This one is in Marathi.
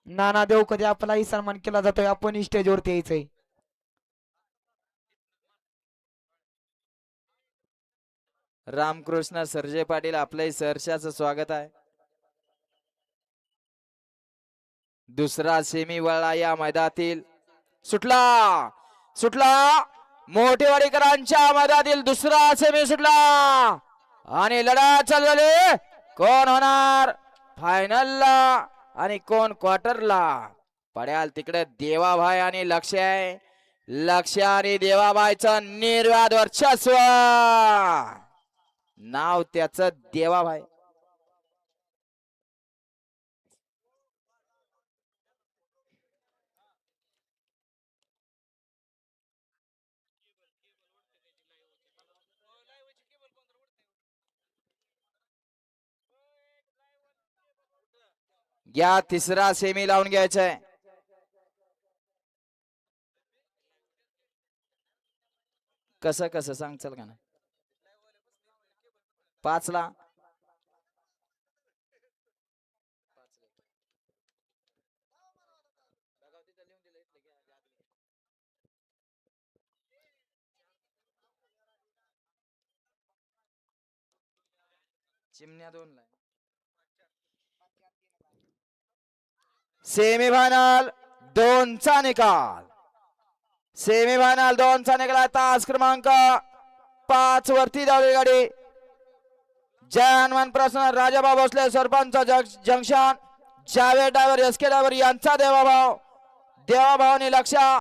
नाना देव कधी आपलाही सन्मान केला जातोय, आपण स्टेजवरती यायचंय. रामकृष्ण सरजे पाटील आपलंही सहर्षाचं स्वागत आहे. दुसरा सेमी वळला या मैदानातील. सुटला सुटला मोठेवाडीकरांच्या मैदानातील दुसरा सेमी सुटला आणि लढा चालू झाली. कोण होणार फायनलला आणि कोण क्वार्टरला? पड्याल तिकडे देवाभाई आणि लक्ष्य आहे. लक्ष्य आणि देवाबाईचं निर्वाद वर्चस्व. नाव त्याचं देवाभाई. या तिसरा सेमी लावून घ्यायचा आहे. कसं कसं सांग चल का ना 5ला. चिमण्या 2ला. सेमीफायनल 2चा निकाल. सेमीफायनल 2चा निकाल. तास क्रमांक 5 वरती धावली गाडी. जयहनुमान प्रसन्न Rajabhau Bhosale sarpanch junction. Javed driver SK driver यांचा देवाभाऊ. देवाभाऊनी लक्ष